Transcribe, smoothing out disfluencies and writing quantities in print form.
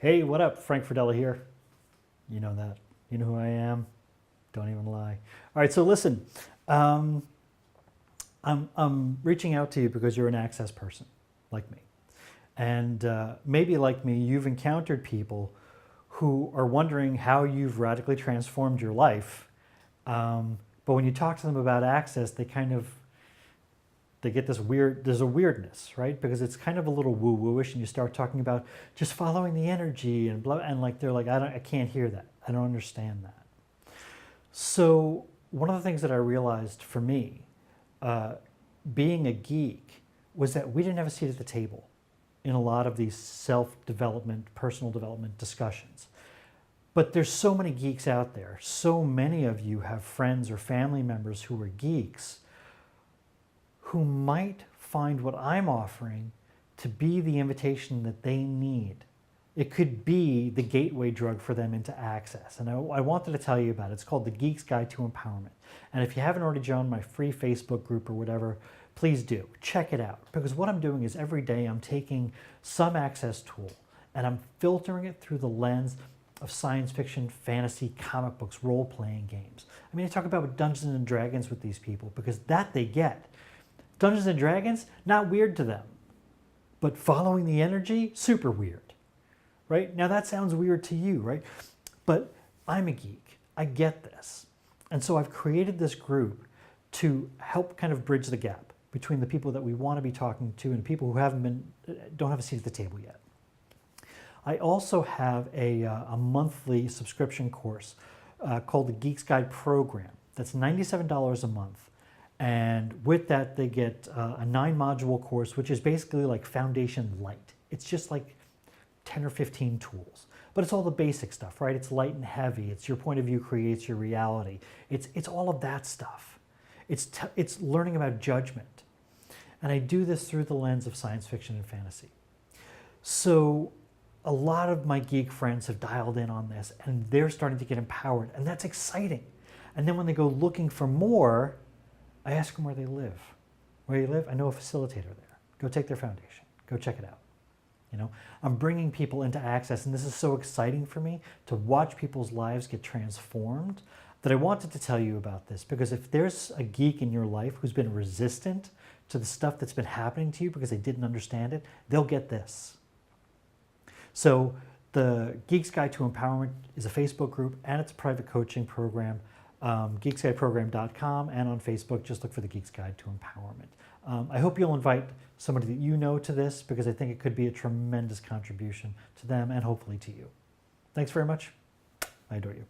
Hey, what up? Frank Fradella here. You know that. You know who I am. Don't even lie. All right, so listen. I'm reaching out to you because you're an access person, like me. And maybe like me, you've encountered people who are wondering how you've radically transformed your life. But when you talk to them about access, they get this weird, there's a weirdness, right? Because it's kind of a little woo-woo-ish, and you start talking about just following the energy and blah, and like they're like, I can't hear that. I don't understand that. So one of the things that I realized for me, being a geek, was that we didn't have a seat at the table in a lot of these self-development, personal development discussions. But there's so many geeks out there. So many of you have friends or family members who are geeks who might find what I'm offering to be the invitation that they need. It could be the gateway drug for them into access. And I wanted to tell you about it. It's called The Geek's Guide to Empowerment. And if you haven't already joined my free Facebook group or whatever, please do. Check it out. Because what I'm doing is every day I'm taking some access tool and I'm filtering it through the lens of science fiction, fantasy, comic books, role-playing games. I mean, I talk about Dungeons and Dragons with these people because that they get. Dungeons and Dragons, not weird to them. But following the energy, super weird. Right? Now that sounds weird to you, right? But I'm a geek. I get this. And so I've created this group to help kind of bridge the gap between the people that we want to be talking to and people who don't have a seat at the table yet. I also have a monthly subscription course called the Geek's Guide Program. That's $97 a month. And with that, they get a 9-module course, which is basically like Foundation Light. It's just like 10 or 15 tools. But it's all the basic stuff, right? It's light and heavy. It's your point of view creates your reality. It's all of that stuff. It's learning about judgment. And I do this through the lens of science fiction and fantasy. So a lot of my geek friends have dialed in on this and they're starting to get empowered, and that's exciting. And then when they go looking for more, I ask them where they live. Where you live? I know a facilitator there. Go take their foundation. Go check it out. You know, I'm bringing people into access, and this is so exciting for me to watch people's lives get transformed that I wanted to tell you about this, because if there's a geek in your life who's been resistant to the stuff that's been happening to you because they didn't understand it, they'll get this. So the Geek's Guide to Empowerment is a Facebook group and it's a private coaching program. geeksguideprogram.com, and on Facebook, just look for the Geek's Guide to Empowerment. I hope you'll invite somebody that you know to this, because I think it could be a tremendous contribution to them and hopefully to you. Thanks very much. I adore you.